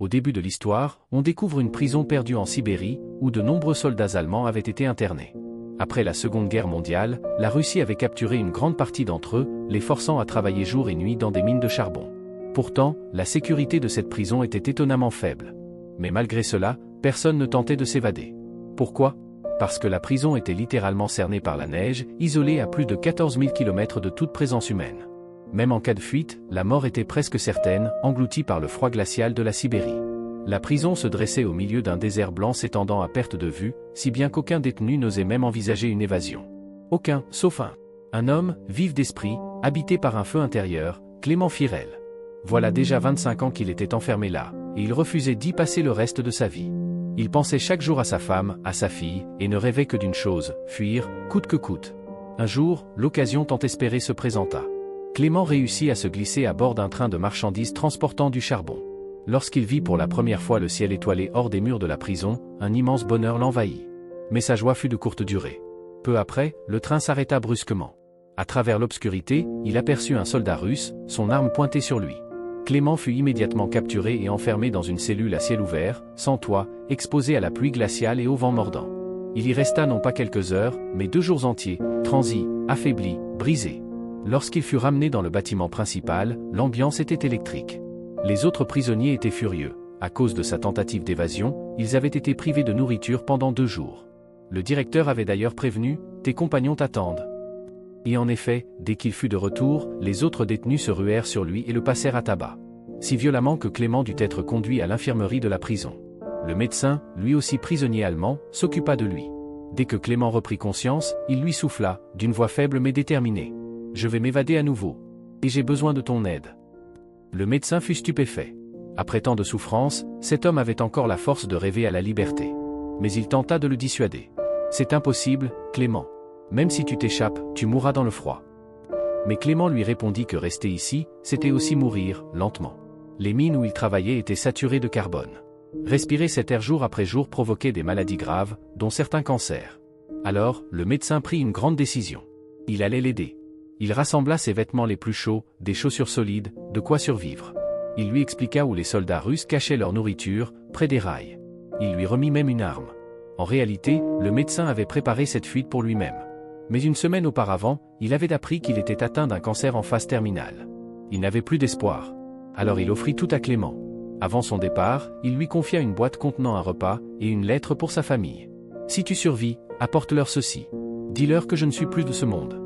Au début de l'histoire, on découvre une prison perdue en Sibérie, où de nombreux soldats allemands avaient été internés. Après la Seconde Guerre mondiale, la Russie avait capturé une grande partie d'entre eux, les forçant à travailler jour et nuit dans des mines de charbon. Pourtant, la sécurité de cette prison était étonnamment faible. Mais malgré cela, personne ne tentait de s'évader. Pourquoi ? Parce que la prison était littéralement cernée par la neige, isolée à plus de 14 000 km de toute présence humaine. Même en cas de fuite, la mort était presque certaine, engloutie par le froid glacial de la Sibérie. La prison se dressait au milieu d'un désert blanc s'étendant à perte de vue, si bien qu'aucun détenu n'osait même envisager une évasion. Aucun, sauf un homme, vif d'esprit, habité par un feu intérieur, Clément Firel. Voilà déjà 25 ans qu'il était enfermé là, et il refusait d'y passer le reste de sa vie. Il pensait chaque jour à sa femme, à sa fille, et ne rêvait que d'une chose, fuir, coûte que coûte. Un jour, l'occasion tant espérée se présenta. Clément réussit à se glisser à bord d'un train de marchandises transportant du charbon. Lorsqu'il vit pour la première fois le ciel étoilé hors des murs de la prison, un immense bonheur l'envahit. Mais sa joie fut de courte durée. Peu après, le train s'arrêta brusquement. À travers l'obscurité, il aperçut un soldat russe, son arme pointée sur lui. Clément fut immédiatement capturé et enfermé dans une cellule à ciel ouvert, sans toit, exposé à la pluie glaciale et au vent mordant. Il y resta non pas quelques heures, mais 2 jours entiers, transi, affaibli, brisé. Lorsqu'il fut ramené dans le bâtiment principal, l'ambiance était électrique. Les autres prisonniers étaient furieux. À cause de sa tentative d'évasion, ils avaient été privés de nourriture pendant 2 jours. Le directeur avait d'ailleurs prévenu, « Tes compagnons t'attendent ». Et en effet, dès qu'il fut de retour, les autres détenus se ruèrent sur lui et le passèrent à tabac. Si violemment que Clément dut être conduit à l'infirmerie de la prison. Le médecin, lui aussi prisonnier allemand, s'occupa de lui. Dès que Clément reprit conscience, il lui souffla, d'une voix faible mais déterminée. « Je vais m'évader à nouveau. Et j'ai besoin de ton aide. » Le médecin fut stupéfait. Après tant de souffrances, cet homme avait encore la force de rêver à la liberté. Mais il tenta de le dissuader. « C'est impossible, Clément. Même si tu t'échappes, tu mourras dans le froid. » Mais Clément lui répondit que rester ici, c'était aussi mourir, lentement. Les mines où il travaillait étaient saturées de carbone. Respirer cet air jour après jour provoquait des maladies graves, dont certains cancers. Alors, le médecin prit une grande décision. Il allait l'aider. Il rassembla ses vêtements les plus chauds, des chaussures solides, de quoi survivre. Il lui expliqua où les soldats russes cachaient leur nourriture, près des rails. Il lui remit même une arme. En réalité, le médecin avait préparé cette fuite pour lui-même. Mais une semaine auparavant, il avait appris qu'il était atteint d'un cancer en phase terminale. Il n'avait plus d'espoir. Alors il offrit tout à Clément. Avant son départ, il lui confia une boîte contenant un repas et une lettre pour sa famille. « Si tu survis, apporte-leur ceci. Dis-leur que je ne suis plus de ce monde. »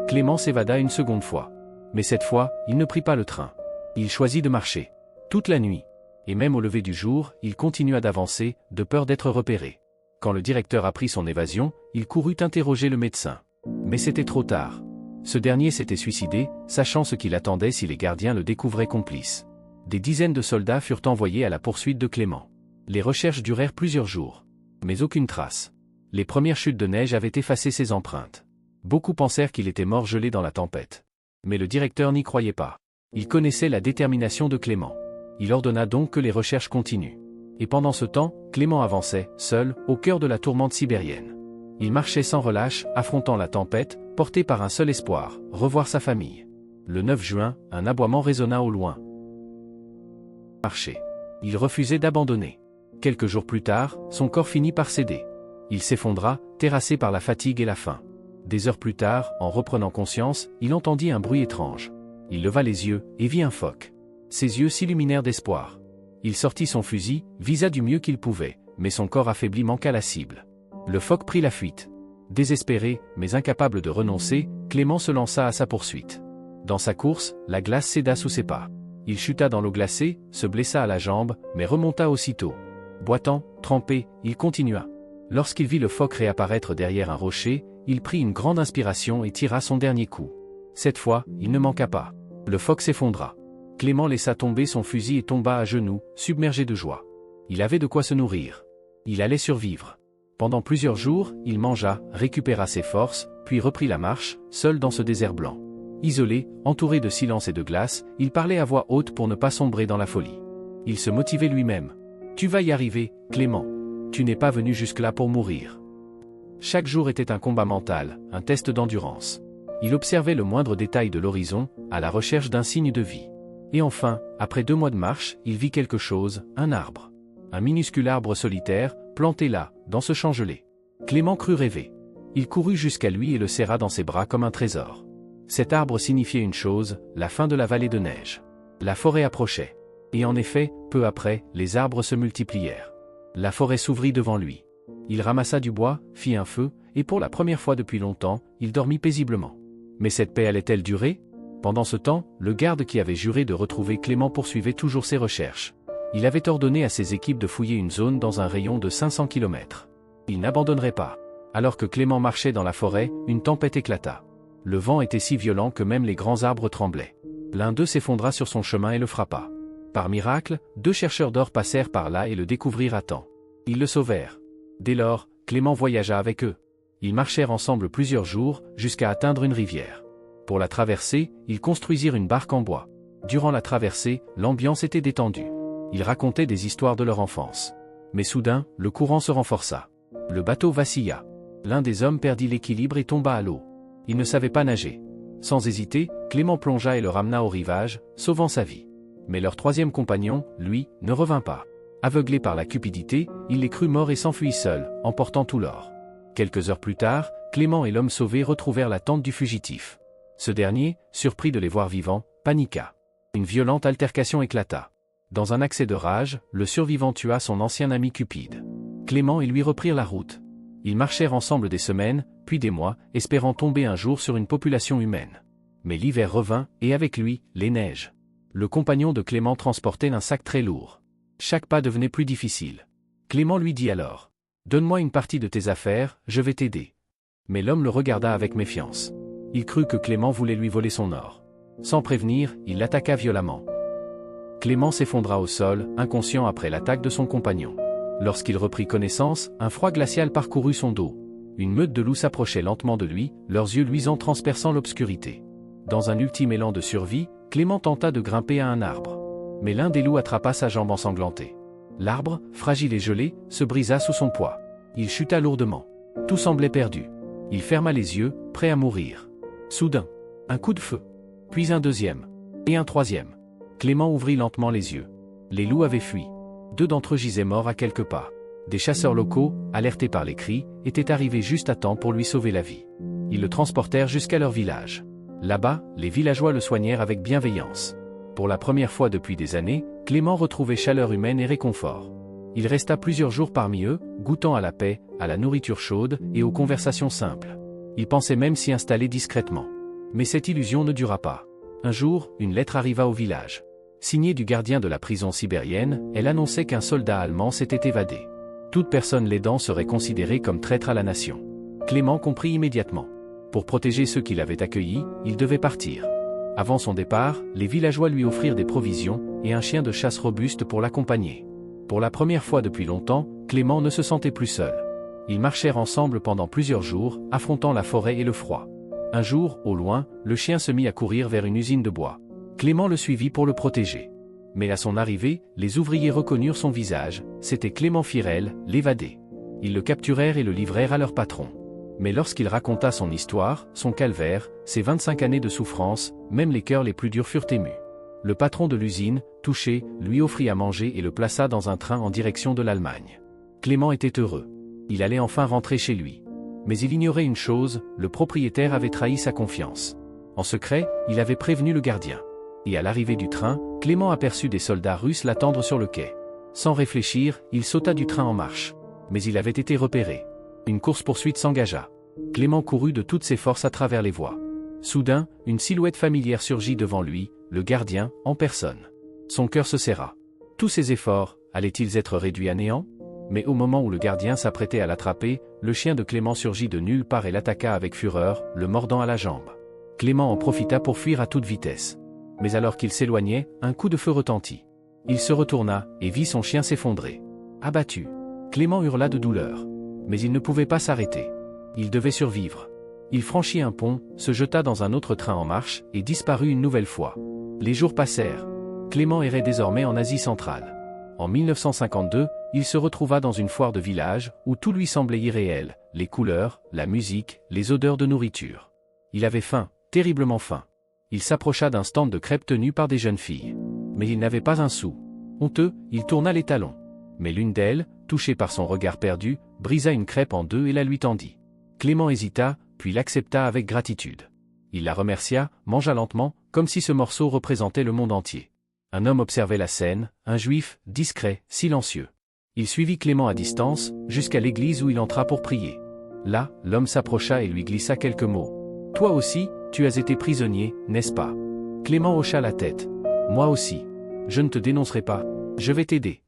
Clément s'évada une seconde fois. Mais cette fois, il ne prit pas le train. Il choisit de marcher. Toute la nuit. Et même au lever du jour, il continua d'avancer, de peur d'être repéré. Quand le directeur apprit son évasion, il courut interroger le médecin. Mais c'était trop tard. Ce dernier s'était suicidé, sachant ce qu'il attendait si les gardiens le découvraient complice. Des dizaines de soldats furent envoyés à la poursuite de Clément. Les recherches durèrent plusieurs jours. Mais aucune trace. Les premières chutes de neige avaient effacé ses empreintes. Beaucoup pensèrent qu'il était mort gelé dans la tempête. Mais le directeur n'y croyait pas. Il connaissait la détermination de Clément. Il ordonna donc que les recherches continuent. Et pendant ce temps, Clément avançait, seul, au cœur de la tourmente sibérienne. Il marchait sans relâche, affrontant la tempête, porté par un seul espoir, revoir sa famille. Le 9 juin, un aboiement résonna au loin. Marché. Il refusait d'abandonner. Quelques jours plus tard, son corps finit par céder. Il s'effondra, terrassé par la fatigue et la faim. Des heures plus tard, en reprenant conscience, il entendit un bruit étrange. Il leva les yeux, et vit un phoque. Ses yeux s'illuminèrent d'espoir. Il sortit son fusil, visa du mieux qu'il pouvait, mais son corps affaibli manqua la cible. Le phoque prit la fuite. Désespéré, mais incapable de renoncer, Clément se lança à sa poursuite. Dans sa course, la glace céda sous ses pas. Il chuta dans l'eau glacée, se blessa à la jambe, mais remonta aussitôt. Boitant, trempé, il continua. Lorsqu'il vit le phoque réapparaître derrière un rocher, il prit une grande inspiration et tira son dernier coup. Cette fois, il ne manqua pas. Le phoque s'effondra. Clément laissa tomber son fusil et tomba à genoux, submergé de joie. Il avait de quoi se nourrir. Il allait survivre. Pendant plusieurs jours, il mangea, récupéra ses forces, puis reprit la marche, seul dans ce désert blanc. Isolé, entouré de silence et de glace, il parlait à voix haute pour ne pas sombrer dans la folie. Il se motivait lui-même. « Tu vas y arriver, Clément. Tu n'es pas venu jusque-là pour mourir. » Chaque jour était un combat mental, un test d'endurance. Il observait le moindre détail de l'horizon, à la recherche d'un signe de vie. Et enfin, après 2 mois de marche, il vit quelque chose, un arbre. Un minuscule arbre solitaire, planté là, dans ce champ gelé. Clément crut rêver. Il courut jusqu'à lui et le serra dans ses bras comme un trésor. Cet arbre signifiait une chose, la fin de la vallée de neige. La forêt approchait. Et en effet, peu après, les arbres se multiplièrent. La forêt s'ouvrit devant lui. Il ramassa du bois, fit un feu, et pour la première fois depuis longtemps, il dormit paisiblement. Mais cette paix allait-elle durer? Pendant ce temps, le garde qui avait juré de retrouver Clément poursuivait toujours ses recherches. Il avait ordonné à ses équipes de fouiller une zone dans un rayon de 500 km. Il n'abandonnerait pas. Alors que Clément marchait dans la forêt, une tempête éclata. Le vent était si violent que même les grands arbres tremblaient. L'un d'eux s'effondra sur son chemin et le frappa. Par miracle, 2 chercheurs d'or passèrent par là et le découvrirent à temps. Ils le sauvèrent. Dès lors, Clément voyagea avec eux. Ils marchèrent ensemble plusieurs jours, jusqu'à atteindre une rivière. Pour la traverser, ils construisirent une barque en bois. Durant la traversée, l'ambiance était détendue. Ils racontaient des histoires de leur enfance. Mais soudain, le courant se renforça. Le bateau vacilla. L'un des hommes perdit l'équilibre et tomba à l'eau. Il ne savait pas nager. Sans hésiter, Clément plongea et le ramena au rivage, sauvant sa vie. Mais leur 3e compagnon, lui, ne revint pas. Aveuglé par la cupidité, il les crut morts et s'enfuit seul, emportant tout l'or. Quelques heures plus tard, Clément et l'homme sauvé retrouvèrent la tente du fugitif. Ce dernier, surpris de les voir vivants, paniqua. Une violente altercation éclata. Dans un accès de rage, le survivant tua son ancien ami Cupide. Clément et lui reprirent la route. Ils marchèrent ensemble des semaines, puis des mois, espérant tomber un jour sur une population humaine. Mais l'hiver revint, et avec lui, les neiges. Le compagnon de Clément transportait un sac très lourd. Chaque pas devenait plus difficile. Clément lui dit alors: « Donne-moi une partie de tes affaires, je vais t'aider. » Mais l'homme le regarda avec méfiance. Il crut que Clément voulait lui voler son or. Sans prévenir, il l'attaqua violemment. Clément s'effondra au sol, inconscient après l'attaque de son compagnon. Lorsqu'il reprit connaissance, un froid glacial parcourut son dos. Une meute de loups s'approchait lentement de lui, leurs yeux luisants transperçant l'obscurité. Dans un ultime élan de survie, Clément tenta de grimper à un arbre. Mais l'un des loups attrapa sa jambe ensanglantée. L'arbre, fragile et gelé, se brisa sous son poids. Il chuta lourdement. Tout semblait perdu. Il ferma les yeux, prêt à mourir. Soudain, un coup de feu. Puis un deuxième. Et un troisième. Clément ouvrit lentement les yeux. Les loups avaient fui. 2 d'entre eux gisaient morts à quelques pas. Des chasseurs locaux, alertés par les cris, étaient arrivés juste à temps pour lui sauver la vie. Ils le transportèrent jusqu'à leur village. Là-bas, les villageois le soignèrent avec bienveillance. Pour la première fois depuis des années, Clément retrouvait chaleur humaine et réconfort. Il resta plusieurs jours parmi eux, goûtant à la paix, à la nourriture chaude et aux conversations simples. Il pensait même s'y installer discrètement. Mais cette illusion ne dura pas. Un jour, une lettre arriva au village. Signée du gardien de la prison sibérienne, elle annonçait qu'un soldat allemand s'était évadé. Toute personne l'aidant serait considérée comme traître à la nation. Clément comprit immédiatement. Pour protéger ceux qui l'avaient accueilli, il devait partir. Avant son départ, les villageois lui offrirent des provisions et un chien de chasse robuste pour l'accompagner. Pour la première fois depuis longtemps, Clément ne se sentait plus seul. Ils marchèrent ensemble pendant plusieurs jours, affrontant la forêt et le froid. Un jour, au loin, le chien se mit à courir vers une usine de bois. Clément le suivit pour le protéger. Mais à son arrivée, les ouvriers reconnurent son visage, c'était Clément Firel, l'évadé. Ils le capturèrent et le livrèrent à leur patron. Mais lorsqu'il raconta son histoire, son calvaire, ses 25 années de souffrance, même les cœurs les plus durs furent émus. Le patron de l'usine, touché, lui offrit à manger et le plaça dans un train en direction de l'Allemagne. Clément était heureux. Il allait enfin rentrer chez lui. Mais il ignorait une chose, le propriétaire avait trahi sa confiance. En secret, il avait prévenu le gardien. Et à l'arrivée du train, Clément aperçut des soldats russes l'attendre sur le quai. Sans réfléchir, il sauta du train en marche. Mais il avait été repéré. Une course-poursuite s'engagea. Clément courut de toutes ses forces à travers les voies. Soudain, une silhouette familière surgit devant lui, le gardien, en personne. Son cœur se serra. Tous ses efforts, allaient-ils être réduits à néant? Mais au moment où le gardien s'apprêtait à l'attraper, le chien de Clément surgit de nulle part et l'attaqua avec fureur, le mordant à la jambe. Clément en profita pour fuir à toute vitesse. Mais alors qu'il s'éloignait, un coup de feu retentit. Il se retourna, et vit son chien s'effondrer. Abattu. Clément hurla de douleur. Mais il ne pouvait pas s'arrêter. Il devait survivre. Il franchit un pont, se jeta dans un autre train en marche, et disparut une nouvelle fois. Les jours passèrent. Clément errait désormais en Asie centrale. En 1952, il se retrouva dans une foire de village, où tout lui semblait irréel, les couleurs, la musique, les odeurs de nourriture. Il avait faim, terriblement faim. Il s'approcha d'un stand de crêpes tenu par des jeunes filles. mais il n'avait pas un sou. Honteux, il tourna les talons. Mais l'une d'elles, touchée par son regard perdu, brisa une crêpe en deux et la lui tendit. Clément hésita, puis l'accepta avec gratitude. Il la remercia, mangea lentement, comme si ce morceau représentait le monde entier. Un homme observait la scène, un juif, discret, silencieux. Il suivit Clément à distance, jusqu'à l'église où il entra pour prier. Là, l'homme s'approcha et lui glissa quelques mots. « Toi aussi, tu as été prisonnier, n'est-ce pas ?» Clément hocha la tête. « Moi aussi. Je ne te dénoncerai pas. Je vais t'aider. »